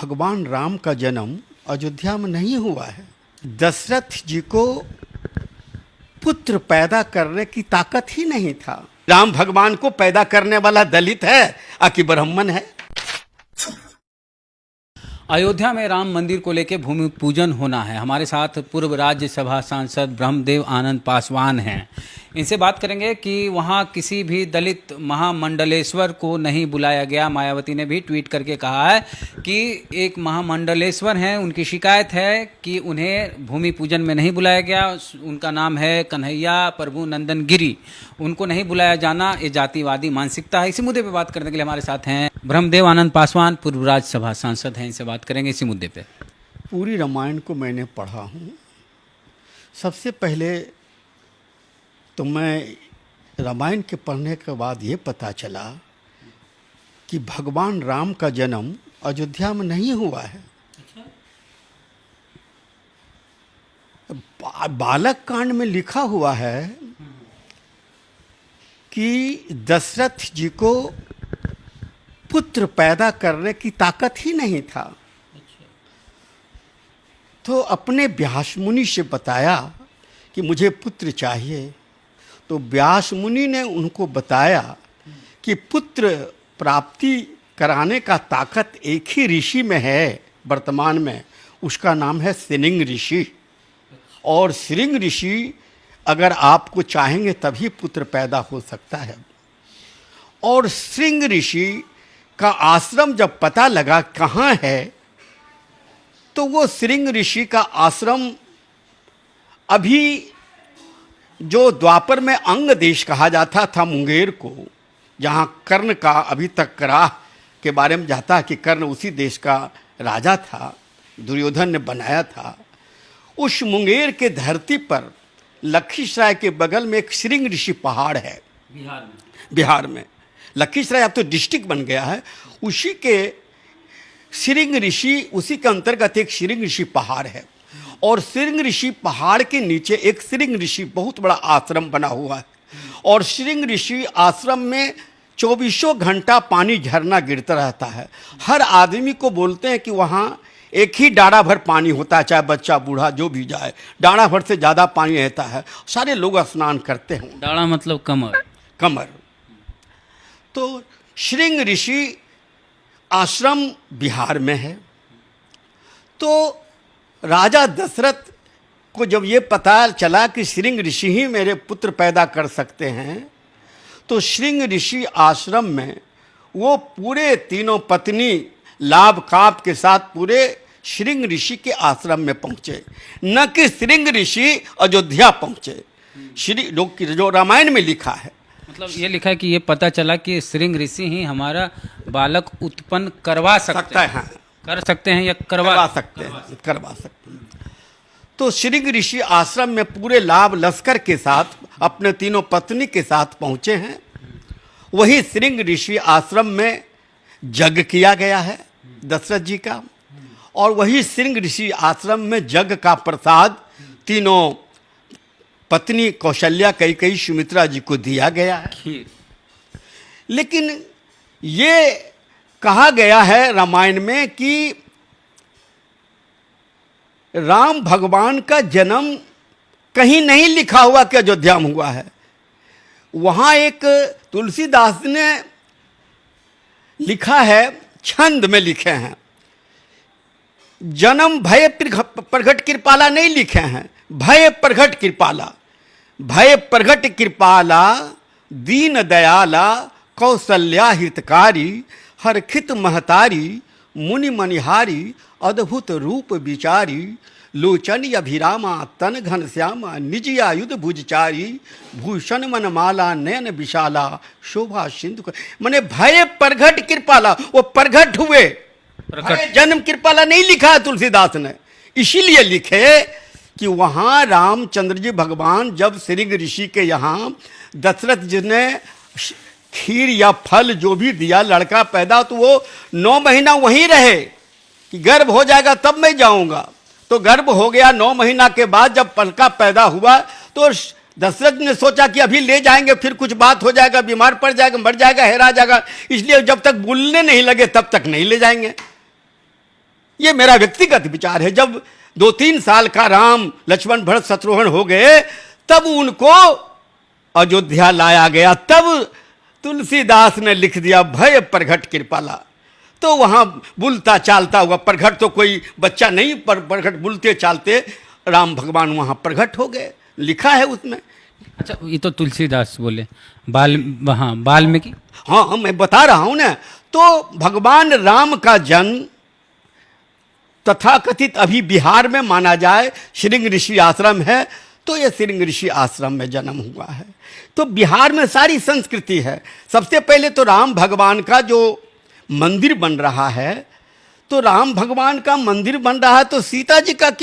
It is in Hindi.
भगवान राम का जन्म अयोध्या में नहीं हुआ है। दशरथ जी को पुत्र पैदा करने की ताकत ही नहीं था। राम भगवान को पैदा करने वाला दलित है कि ब्राह्मण है। अयोध्या में राम मंदिर को लेकर भूमि पूजन होना है। हमारे साथ पूर्व राज्यसभा सांसद ब्रह्मदेव आनंद पासवान हैं। इनसे बात करेंगे कि वहाँ किसी भी दलित महामंडलेश्वर को नहीं बुलाया गया। मायावती ने भी ट्वीट करके कहा है कि एक महामंडलेश्वर हैं, उनकी शिकायत है कि उन्हें भूमि पूजन में नहीं बुलाया गया। उनका नाम है कन्हैया प्रभु नंदन गिरी। उनको नहीं बुलाया जाना ये जातिवादी मानसिकता है। इसी मुद्दे पे बात करने के लिए हमारे साथ हैं ब्रह्मदेव आनंद पासवान, पूर्व राज्यसभा सांसद हैं। इनसे बात करेंगे इसी मुद्दे पे। पूरी रामायण को मैंने पढ़ा हूँ। सबसे पहले तो मैं रामायण के पढ़ने के बाद ये पता चला कि भगवान राम का जन्म अयोध्या में नहीं हुआ है। बालक कांड में लिखा हुआ है कि दशरथ जी को पुत्र पैदा करने की ताकत ही नहीं था। तो अपने व्यास मुनि से बताया कि मुझे पुत्र चाहिए। तो व्यास मुनि ने उनको बताया कि पुत्र प्राप्ति कराने का ताकत एक ही ऋषि में है वर्तमान में, उसका नाम है सिरिंग ऋषि। और सिरिंग ऋषि अगर आपको चाहेंगे तभी पुत्र पैदा हो सकता है। और सिरिंग ऋषि का आश्रम जब पता लगा कहाँ है, तो वो सिरिंग ऋषि का आश्रम अभी जो द्वापर में अंग देश कहा जाता था मुंगेर को, जहाँ कर्ण का अभी तक कराह के बारे में जाता है कि कर्ण उसी देश का राजा था, दुर्योधन ने बनाया था। उस मुंगेर के धरती पर लखीसराय के बगल में एक सिरिंग ऋषि पहाड़ है। बिहार में लखीसराय अब तो डिस्ट्रिक्ट बन गया है। उसी के सिरिंग ऋषि, उसी के अंतर्गत एक सिरिंग ऋषि पहाड़ है। और सिरिंग ऋषि पहाड़ के नीचे एक सिरिंग ऋषि बहुत बड़ा आश्रम बना हुआ है। और सिरिंग ऋषि आश्रम में 24 घंटा पानी झरना गिरता रहता है। हर आदमी को बोलते हैं कि वहाँ एक ही डाढ़ा भर पानी होता है, चाहे बच्चा बूढ़ा जो भी जाए, डाढ़ा भर से ज़्यादा पानी रहता है। सारे लोग स्नान करते हैं। डाढ़ा मतलब कमर। कमर। तो सिरिंग ऋषि आश्रम बिहार में है। तो राजा दशरथ को जब ये पता चला कि सिरिंग ऋषि ही मेरे पुत्र पैदा कर सकते हैं, तो सिरिंग ऋषि आश्रम में वो पूरे तीनों पत्नी लाभ काप के साथ पूरे सिरिंग ऋषि के आश्रम में पहुँचे, न कि सिरिंग ऋषि अयोध्या पहुँचे। जो रामायण में लिखा है, मतलब ये लिखा है कि ये पता चला कि सिरिंग ऋषि ही हमारा बालक उत्पन्न करवा सकता है। कर सकते हैं या करवा सकते हैं। तो सिरिंग ऋषि आश्रम में पूरे लाभ लश्कर के साथ अपने तीनों पत्नी के साथ पहुंचे हैं। वही सिरिंग ऋषि आश्रम में यज्ञ किया गया है दशरथ जी का। और वही सिरिंग ऋषि आश्रम में यज्ञ का प्रसाद तीनों पत्नी कौशल्या, कैकेयी, सुमित्रा जी को दिया गया है। लेकिन ये कहा गया है रामायण में कि राम भगवान का जन्म कहीं नहीं लिखा हुआ कि अयोध्या में हुआ है। वहाँ एक तुलसीदास ने लिखा है, छंद में लिखे हैं, जन्म भय प्रगट कृपाला नहीं लिखे हैं, भय प्रगट कृपाला। भय प्रगट कृपाला दीन दयाला कौशल्या हितकारी हरखित महतारी मुनि मनिहारी अद्भुत रूप विचारी लोचन अभिरामा तन घन श्यामा निज आयुध भुजचारी भूषण मनमाला नयन विशाला शोभा सिंधु। मने भय प्रगट कृपाला, वो प्रगट हुए, जन्म कृपाला नहीं लिखा है तुलसीदास ने। इसीलिए लिखे कि वहाँ रामचंद्र जी भगवान जब सिरिंग ऋषि के यहाँ दशरथ जी ने खीर या फल जो भी दिया, लड़का पैदा, तो वो 9 महीना वहीं रहे कि गर्भ हो जाएगा तब मैं जाऊंगा। तो गर्भ हो गया। 9 महीना के बाद जब लड़का पैदा हुआ तो दशरथ ने सोचा कि अभी ले जाएंगे, फिर कुछ बात हो जाएगा, बीमार पड़ जाएगा, मर जाएगा, हेरा जाएगा, इसलिए जब तक बोलने नहीं लगे तब तक नहीं ले जाएंगे। ये मेरा व्यक्तिगत विचार है। जब 2-3 साल का राम लक्ष्मण भरत शत्रुघ्न हो गए, तब उनको अयोध्या लाया गया। तब तुलसीदास ने लिख दिया भय प्रगट कृपाला। तो वहां बुलता चालता हुआ प्रगट, तो कोई बच्चा नहीं, पर प्रगट बुलते चालते राम भगवान वहां प्रगट हो गए, लिखा है उसमें। अच्छा, ये तो तुलसीदास बोले, वाल्मीकि। हाँ, मैं बता रहा हूं ना। तो भगवान राम का जन्म तथाकथित अभी बिहार में माना जाए, श्रृंग ऋषि आश्रम है, तो ये श्रृंग ऋषि आश्रम में जन्म हुआ है। तो बिहार में सारी संस्कृति है। सबसे पहले तो राम भगवान का जो मंदिर बन रहा है, तो राम भगवान का मंदिर बन रहा है, तो सीता जी का क्यों